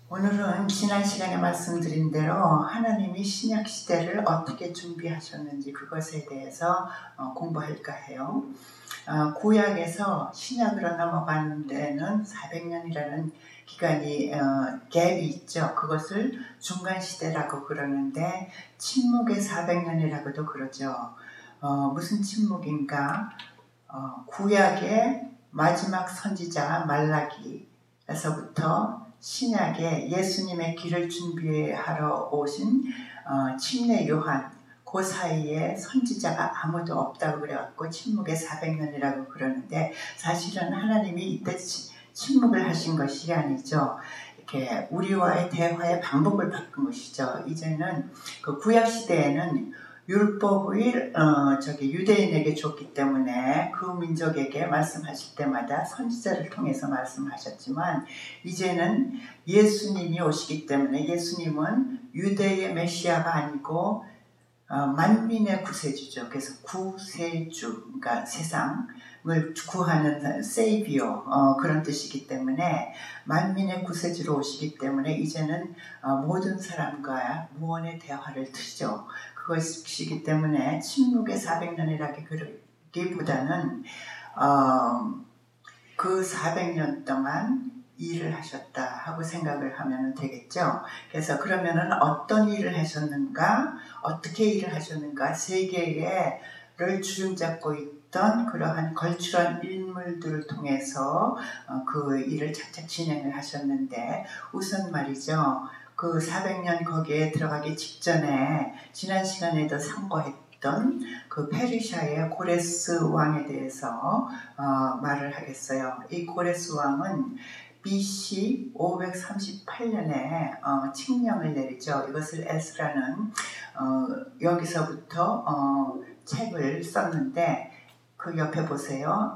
오늘은 지난 시간에 말씀드린 대로 하나님이 신약 시대를 어떻게 준비하셨는지 그것에 대해서 공부할까 해요. 구약에서 신약으로 넘어가는 데는 400년이라는 기간이 갭이 있죠. 그것을 중간시대라고 그러는데 침묵의 400년이라고도 그러죠. 무슨 침묵인가? 구약의 마지막 선지자 말라기에서부터 신약에 예수님의 길을 준비하러 오신 침례 요한, 그 사이에 선지자가 아무도 없다고 그래갖고 침묵의 400년이라고 그러는데, 사실은 하나님이 이때 침묵을 하신 것이 아니죠. 이렇게 우리와의 대화의 방법을 바꾼 것이죠. 이제는 그 구약 시대에는 율법을 유대인에게 줬기 때문에 그 민족에게 말씀하실 때마다 선지자를 통해서 말씀하셨지만, 이제는 예수님이 오시기 때문에 예수님은 유대의 메시아가 아니고 만민의 구세주죠. 그래서 구세주, 그러니까 세상을 구하는 세이비어, 그런 뜻이기 때문에 만민의 구세주로 오시기 때문에 이제는 모든 사람과 무언의 대화를 드리죠. 그것이기 때문에 침묵의 400년이라기보다는 그 400년 동안 일을 하셨다 하고 생각을 하면 되겠죠. 그래서 그러면은 어떤 일을 하셨는가, 어떻게 일을 하셨는가, 세계를 주름잡고 있던 그러한 걸출한 인물들을 통해서 그 일을 착착 진행을 하셨는데, 우선 말이죠, 그 400년 거기에 들어가기 직전에 지난 시간에도 상고했던 그 페르시아의 고레스 왕에 대해서 말을 하겠어요. 이 고레스 왕은 BC 538년에 칙령을 내리죠. 이것을 에스라는 여기서부터 책을 썼는데, 그 옆에 보세요.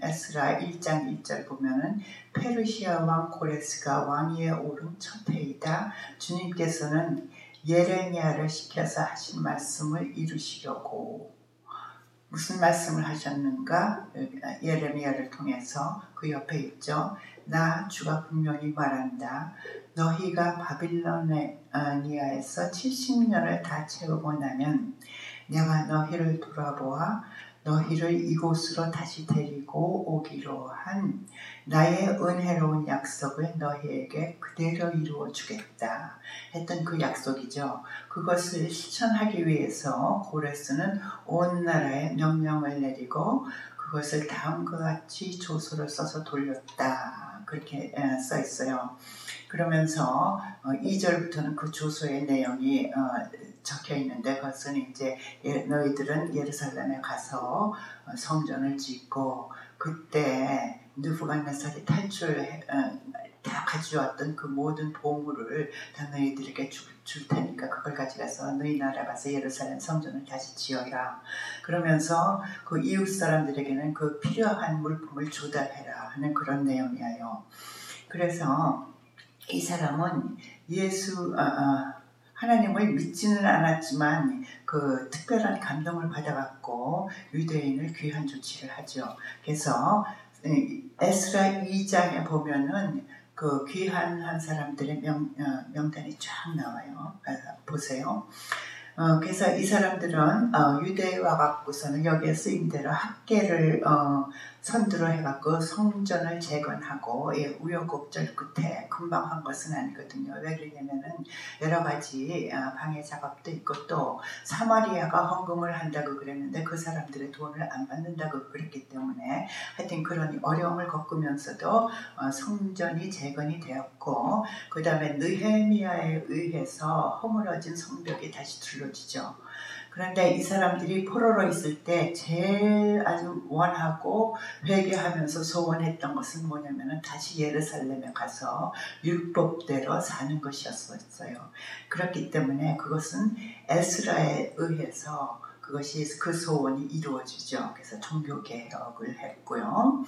에스라 1장 1절 보면은 페르시아 왕 고레스가 왕위에 오른 첫 해이다. 주님께서는 예레미야를 시켜서 하신 말씀을 이루시려고. 무슨 말씀을 하셨는가? 예레미야를 통해서 그 옆에 있죠. 나 주가 분명히 말한다. 너희가 바빌로니아에서 70년을 다 채우고 나면 내가 너희를 돌아보아 너희를 이곳으로 다시 데리고 오기로 한 나의 은혜로운 약속을 너희에게 그대로 이루어 주겠다 했던 그 약속이죠. 그것을 실천하기 위해서 고레스는 온 나라에 명령을 내리고 그것을 다음과 같이 조서를 써서 돌렸다, 그렇게 써 있어요. 그러면서 2절부터는 그 조서의 내용이 적혀 있는데, 그것은 이제 너희들은 예루살렘에 가서 성전을 짓고 그때 느부갓네살이 다 가져왔던 그 모든 보물을 다 너희들에게 줄 테니까 그걸 가져가서 너희 나라 가서 예루살렘 성전을 다시 지어라. 그러면서 그 이웃 사람들에게는 그 필요한 물품을 조달해라 하는 그런 내용이에요. 그래서 이 사람은 하나님을 믿지는 않았지만 그 특별한 감동을 받아갖고 유대인을 귀한 조치를 하죠. 그래서 에스라 2장에 보면은 그 귀한 사람들의 명단이 쫙 나와요. 보세요. 그래서 이 사람들은 유대에 와갖고서는 여기에 쓰인 대로 학계를 선두로 해갖고 성전을 재건하고, 우여곡절 끝에 금방 한 것은 아니거든요. 왜 그러냐면은 여러 가지 방해 작업도 있고, 또 사마리아가 헌금을 한다고 그랬는데 그 사람들의 돈을 안 받는다고 그랬기 때문에 하여튼 그런 어려움을 겪으면서도 성전이 재건이 되었고, 그 다음에 느헤미야에 의해서 허물어진 성벽이 다시 둘러지죠. 그런데 이 사람들이 포로로 있을 때 제일 아주 원하고 회개하면서 소원했던 것은 뭐냐면은 다시 예루살렘에 가서 율법대로 사는 것이었어요. 그렇기 때문에 그것은 에스라에 의해서 그 소원이 이루어지죠. 그래서 종교개혁을 했고요.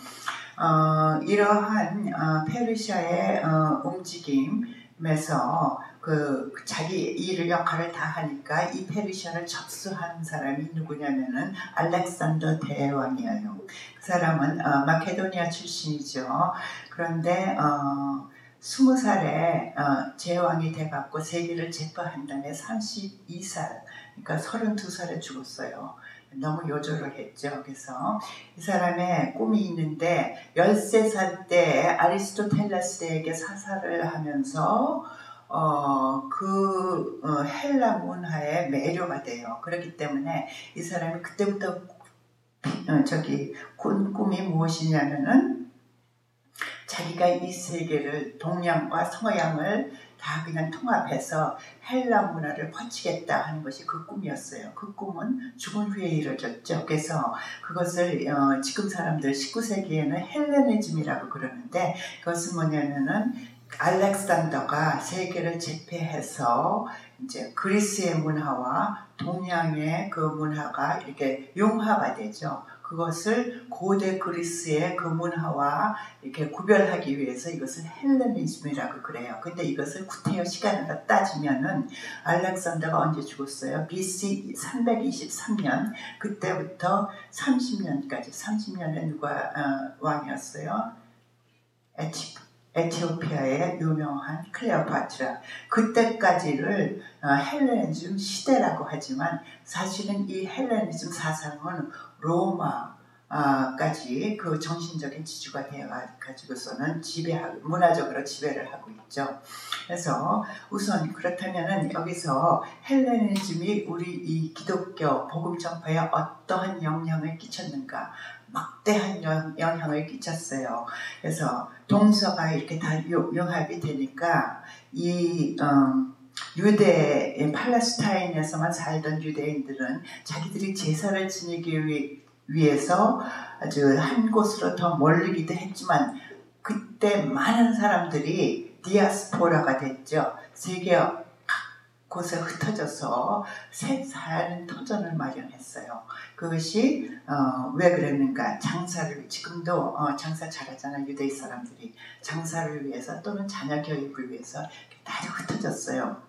이러한 페르시아의 움직임에서 그 자기 일을 역할을 다 하니까 이 페르시아를 접수한 사람이 누구냐면은 알렉산더 대왕이에요. 그 사람은 마케도니아 출신이죠. 그런데 20살에 제왕이 돼갖고 세계를 제파한 다음에 32살, 그러니까 32살에 죽었어요. 너무 요절을 했죠. 그래서 이 사람의 꿈이 있는데 13살 때 아리스토텔레스에게 사사를 하면서 헬라 문화에 매료가 돼요. 그렇기 때문에 이 사람이 그때부터 꿈이 무엇이냐면은 자기가 이 세계를 동양과 서양을 다 그냥 통합해서 헬라 문화를 퍼치겠다 하는 것이 그 꿈이었어요. 그 꿈은 죽은 후에 이루어졌죠. 그래서 그것을 지금 사람들 19세기에는 헬레니즘이라고 그러는데 그것은 뭐냐면은 알렉산더가 세계를 제패해서 이제 그리스의 문화와 동양의 그 문화가 이렇게 융화가 되죠. 그것을 고대 그리스의 그 문화와 이렇게 구별하기 위해서 이것을 헬레니즘이라고 그래요. 근데 이것을 구태여 시간으로 따지면은 알렉산더가 언제 죽었어요? BC 323년 그때부터 30년까지 30년에 누가 왕이었어요? 에티오피아의 유명한 클레오파트라. 그때까지를 헬레니즘 시대라고 하지만 사실은 이 헬레니즘 사상은 로마까지 그 정신적인 지주가 되어가지고서는 문화적으로 지배를 하고 있죠. 그래서 우선 그렇다면은 여기서 헬레니즘이 우리 이 기독교 복음 전파에 어떠한 영향을 끼쳤는가? 막대한 영향을 끼쳤어요. 그래서 동서가 이렇게 다 융합이 되니까 이 유대 팔레스타인에서만 살던 유대인들은 자기들이 제사를 지내기 위해서 아주 한 곳으로 더 몰리기도 했지만 그때 많은 사람들이 디아스포라가 됐죠. 세계 곳에 흩어져서 새 사는 터전을 마련했어요. 그것이 왜 그랬는가? 장사를 지금도 장사 잘하잖아요. 유대인 사람들이 장사를 위해서 또는 자녀 교육을 위해서 다 흩어졌어요.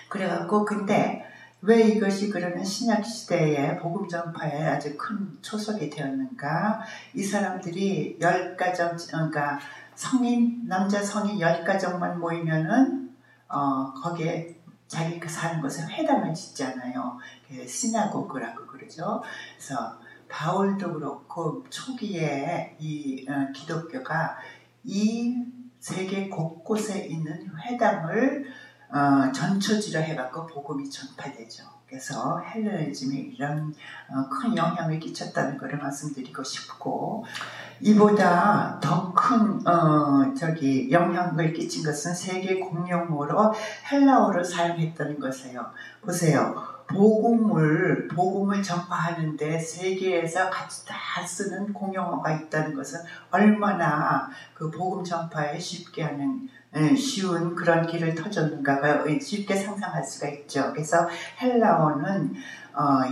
그래갖고 근데 왜 이것이 그러면 신약 시대의 복음 전파에 아주 큰 초석이 되었는가? 이 사람들이 10가정, 그러니까 남자 성인 10가정만 모이면은 거기에 자기 사는 곳에 회당을 짓잖아요. 시나고그라고 그러죠. 그래서 바울도 그렇고 초기에 이 기독교가 이 세계 곳곳에 있는 회당을 전초지로 해갖고 복음이 전파되죠. 그래서 헬레니즘이 이런 큰 영향을 끼쳤다는 것을 말씀드리고 싶고 이보다 더 큰 영향을 끼친 것은 세계 공용어로 헬라어를 사용했다는 것이에요. 보세요. 복음을 전파하는데 세계에서 같이 다 쓰는 공용어가 있다는 것은 얼마나 그 복음 전파에 쉽게 하는 쉬운 그런 길을 터줬는가가 쉽게 상상할 수가 있죠. 그래서 헬라어는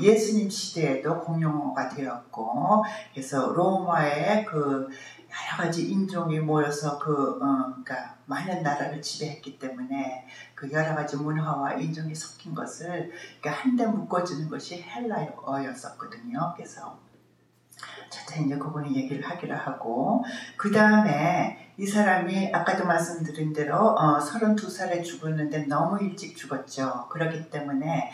예수님 시대에도 공용어가 되었고, 그래서 로마의 그 여러 가지 인종이 모여서 그러니까 많은 나라를 지배했기 때문에 그 여러 가지 문화와 인종이 섞인 것을 한데 묶어주는 것이 헬라어였었거든요. 그래서 차차 이제 그분이 얘기를 하기로 하고 그 다음에 이 사람이 아까도 말씀드린 대로 32살에 죽었는데 너무 일찍 죽었죠. 그렇기 때문에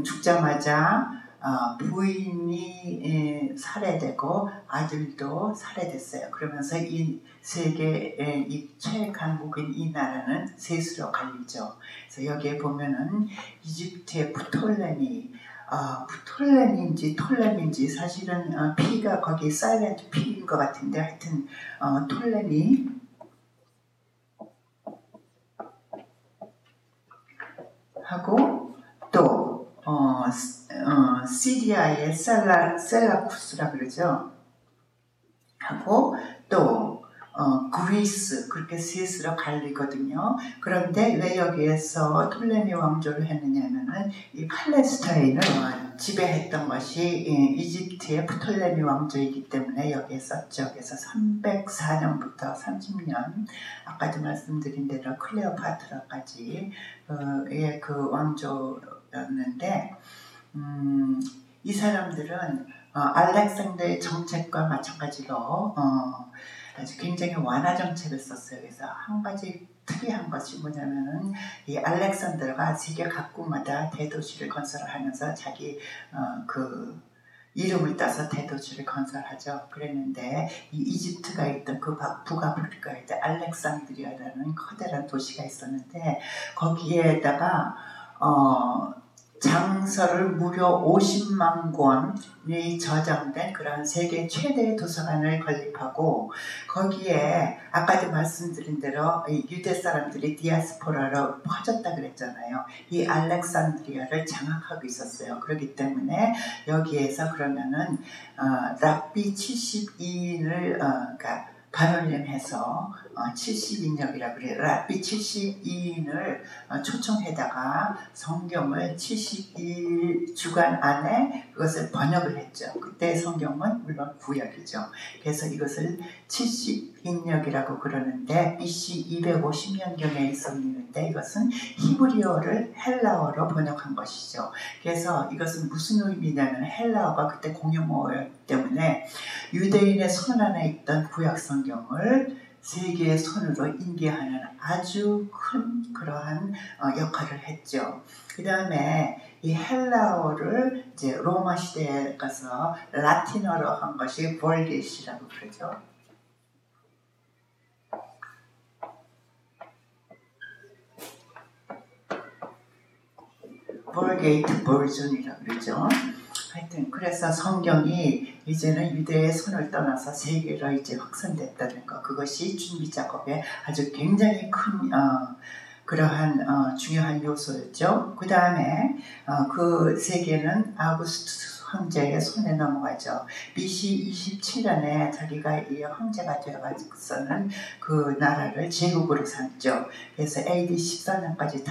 죽자마자 부인이 살해되고 아들도 살해됐어요. 그러면서 이 세계의 이 최강국인 이 나라는 셋으로 갈리죠. 그래서 여기에 보면은 이집트의 톨렘인지 톨렘인지 사실은 P가 거기 사일렌트 P인 것 같은데 하여튼 톨렘이 하고 또 시리아의 셀라쿠스라 그러죠. 하고 또 그리스 그렇게 셋으로 갈리거든요. 그런데 왜 여기에서 톨레미 왕조를 했느냐면은 이 팔레스타인을 지배했던 것이 이집트의 프톨레미 왕조이기 때문에 여기에 썼죠. 그래서 304년부터 30년 아까도 말씀드린 대로 클레오파트라까지 그 왕조였는데 이 사람들은 알렉산더의 정책과 마찬가지로 아주 굉장히 완화 정책을 썼어요. 그래서 한 가지 특이한 것이 뭐냐면은 이 알렉산더가 세계 각국마다 대도시를 건설하면서 자기 그 이름을 따서 대도시를 건설하죠. 그랬는데 이 이집트가 있던 그 북아프리카에 있던 알렉산드리아라는 커다란 도시가 있었는데 거기에다가 장서를 무려 50만 권이 저장된 그런 세계 최대의 도서관을 건립하고 거기에 아까도 말씀드린 대로 유대 사람들이 디아스포라로 퍼졌다 그랬잖아요. 이 알렉산드리아를 장악하고 있었어요. 그렇기 때문에 여기에서 그러면은 랍비 72인을 그러니까 반올림해서 72인역이라고 그래요. 랍비 72인을 초청해다가 성경을 72주간 안에 그것을 번역을 했죠. 그때 성경은 물론 구약이죠. 그래서 이것을 70인역이라고 그러는데 BC 250년경에 있었는데 이것은 히브리어를 헬라어로 번역한 것이죠. 그래서 이것은 무슨 의미냐면 헬라어가 그때 공용어였기 때문에 유대인의 손 안에 있던 구약 성경을 세계의 손으로 인계하는 아주 큰 그러한 역할을 했죠. 그 다음에 이 헬라어를 이제 로마 시대에 가서 라틴어로 한 것이 볼게이시라고 그러죠. 볼게이트 버전이라고 그러죠. 하여튼 그래서 성경이 이제는 유대의 손을 떠나서 세계로 이제 확산됐다는 것, 그것이 준비 작업에 아주 굉장히 큰 그러한 중요한 요소였죠. 그 다음에 그 세계는 아우구스투스 황제의 손에 넘어가죠. BC 27년에 자기가 이 황제가 되어가지고서는 그 나라를 제국으로 삼죠. 그래서 AD 14년까지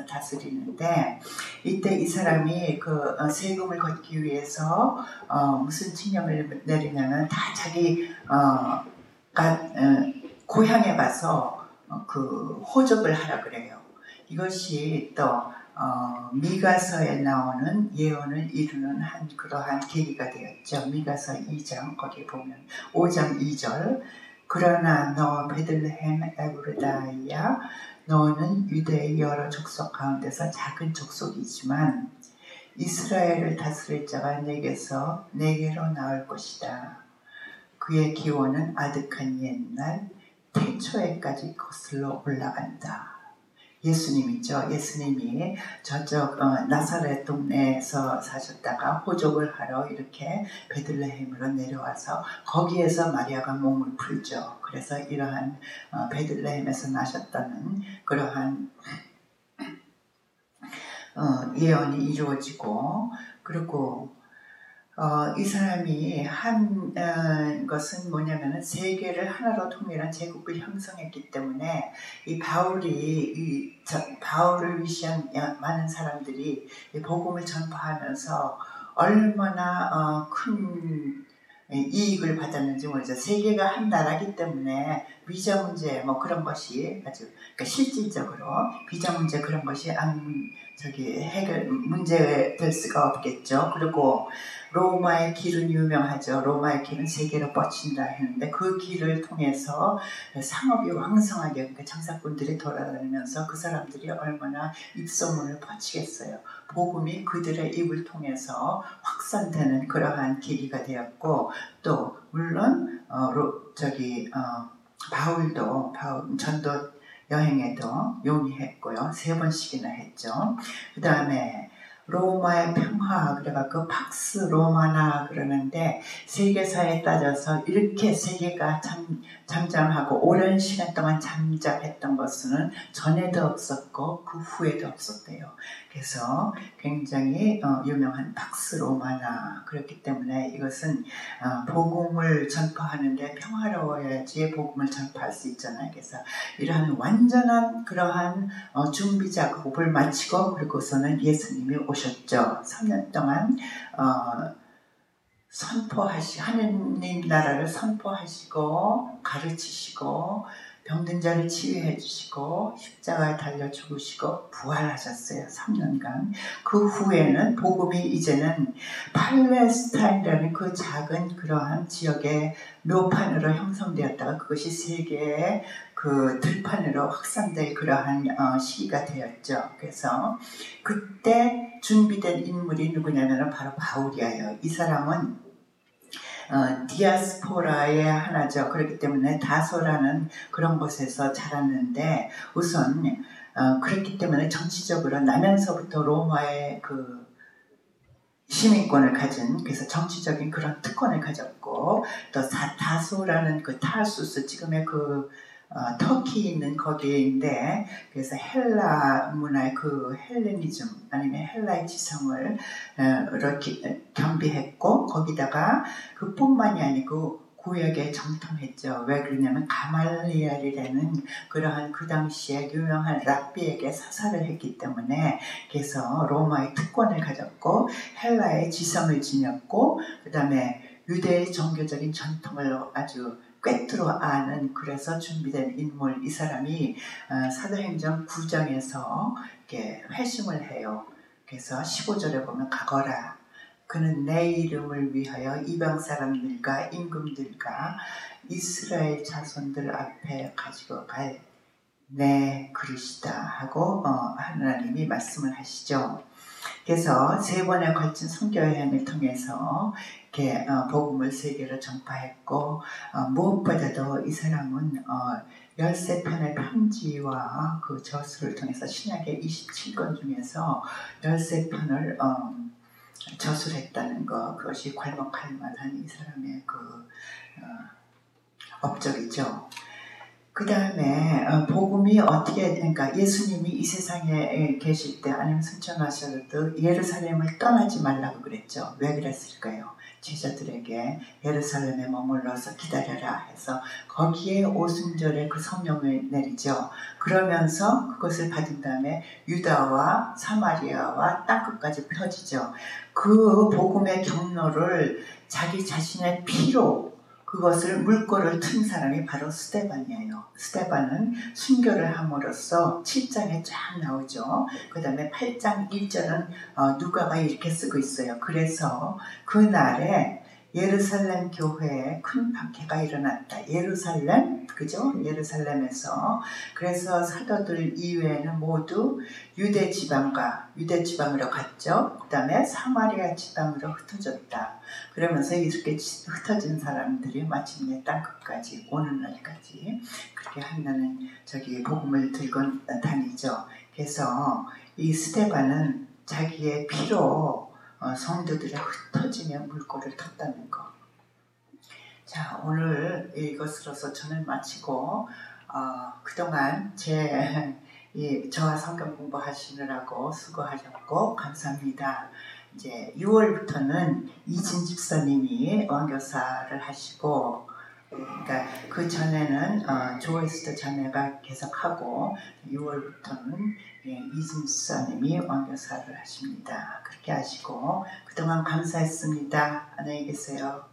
다스리는데 이때 이 사람이 그 세금을 걷기 위해서 무슨 칙령을 내리냐면 다 자기 고향에 가서 그 호적을 하라 그래요. 이것이 또 미가서에 나오는 예언을 이루는 한 그러한 계기가 되었죠. 미가서 2장 거기 보면 5장 2절 그러나 너 베들레헴 에브르다이야 너는 유대의 여러 족속 가운데서 작은 족속이지만 이스라엘을 다스릴 자가 내게로 나올 것이다. 그의 기원은 아득한 옛날 태초에까지 거슬러 올라간다. 예수님이죠. 예수님이 저쪽 나사렛 동네에서 사셨다가 호적을 하러 이렇게 베들레헴으로 내려와서 거기에서 마리아가 몸을 풀죠. 그래서 이러한 베들레헴에서 나셨다는 그러한 예언이 이루어지고 그리고 이 사람이 한 것은 뭐냐면은 세계를 하나로 통일한 제국을 형성했기 때문에 이 바울을 위시한 많은 사람들이 이 복음을 전파하면서 얼마나 큰 이익을 받았는지 모르죠. 세계가 한 나라기 때문에 비자 문제 뭐 그런 것이 아주 그러니까 실질적으로 비자 문제 그런 것이 해결 문제될 수가 없겠죠. 그리고 로마의 길은 유명하죠. 로마의 길은 세계로 뻗친다 했는데 그 길을 통해서 상업이 왕성하게 그러니까 장사꾼들이 돌아다니면서 그 사람들이 얼마나 입소문을 퍼치겠어요. 복음이 그들의 입을 통해서 확산되는 그러한 계기가 되었고 또 물론 바울도 전도 여행에도 용이했고요. 3번씩이나 했죠. 그 다음에 로마의 평화 그래갖고 팍스 로마나 그러는데 세계사에 따져서 이렇게 세계가 잠잠하고 오랜 시간 동안 잠잠했던 것은 전에도 없었고 그 후에도 없었대요. 그래서 굉장히 유명한 팍스 로마나 그렇기 때문에 이것은 복음을 전파하는데 평화로워야지 복음을 전파할 수 있잖아요. 그래서 이러한 완전한 그러한 준비 작업을 마치고 그리고서는 예수님이 오셨죠. 3년 동안 하느님 나라를 선포하시고 가르치시고 병든 자를 치유해 주시고 십자가에 달려 죽으시고 부활하셨어요. 3년간. 그 후에는 복음이 이제는 팔레스타인이라는 그 작은 그러한 지역의 묘판으로 형성되었다가 그것이 세계의 그 들판으로 확산될 그러한 시기가 되었죠. 그래서 그때 준비된 인물이 누구냐면 바로 바울이에요. 이 사람은 디아스포라의 하나죠. 그렇기 때문에 다소라는 그런 곳에서 자랐는데 우선 그렇기 때문에 정치적으로 나면서부터 로마의 그 시민권을 가진, 그래서 정치적인 그런 특권을 가졌고, 또 다소라는 그 타수스, 지금의 그 터키 있는 거기인데, 그래서 헬라 문화의 그 헬레니즘 아니면 헬라의 지성을 이렇게 겸비했고, 거기다가 그뿐만이 아니고 구역에 정통했죠. 왜 그러냐면 가말리엘이라는 그러한 그 당시에 유명한 랍비에게 사사를 했기 때문에, 그래서 로마의 특권을 가졌고 헬라의 지성을 지녔고 그 다음에 유대의 종교적인 전통을 아주 꿰뚫어 아는, 그래서 준비된 인물. 이 사람이 사도행전 9장에서 이렇게 회심을 해요. 그래서 15절에 보면 가거라, 그는 내 이름을 위하여 이방 사람들과 임금들과 이스라엘 자손들 앞에 가지고 갈 내 그릇이다 하고 하나님이 말씀을 하시죠. 그래서 3번에 걸친 선교 여행을 통해서 이렇게 복음을 세계로 전파했고, 무엇보다도 이 사람은 13편의 편지와 그 저수를 통해서 신약의 27권 중에서 13편을 저술했다는 것, 그것이 괄목할 만한 이 사람의 그 업적이죠. 그 다음에 복음이 어떻게, 그러니까 예수님이 이 세상에 계실 때 아니면 승천하셔도 예루살렘을 떠나지 말라고 그랬죠. 왜 그랬을까요? 제자들에게 예루살렘에 머물러서 기다려라 해서 거기에 오순절에 그 성령을 내리죠. 그러면서 그것을 받은 다음에 유다와 사마리아와 땅끝까지 펴지죠. 그 복음의 경로를 자기 자신의 피로 그것을 물꼬를 튼 사람이 바로 스데반이에요. 스데반은 순교를 함으로써 7장에 쫙 나오죠. 그 다음에 8장 1절은 누가가 이렇게 쓰고 있어요. 그래서 그날에 예루살렘 교회에 큰 박해가 일어났다. 예루살렘, 그죠? 예루살렘에서. 그래서 사도들 이외에는 모두 유대 지방으로 갔죠. 그 다음에 사마리아 지방으로 흩어졌다. 그러면서 이렇게 흩어진 사람들이 마침내 땅끝까지 오는 날까지 그렇게 한다는 복음을 들고 다니죠. 그래서 이 스데반은 자기의 피로 성도들의 흩어지며 물꼬를 텄다는 것. 자, 오늘 이것으로서 저는 마치고 그동안 저와 성경 공부하시느라고 수고하셨고 감사합니다. 이제 6월부터는 이진 집사님이 원교사를 하시고, 그러니까 그 전에는 조에스터 자매가 계속하고 6월부터는 이진 집사님이 원교사를 하십니다. 그렇게 하시고 그동안 감사했습니다. 안녕히 계세요.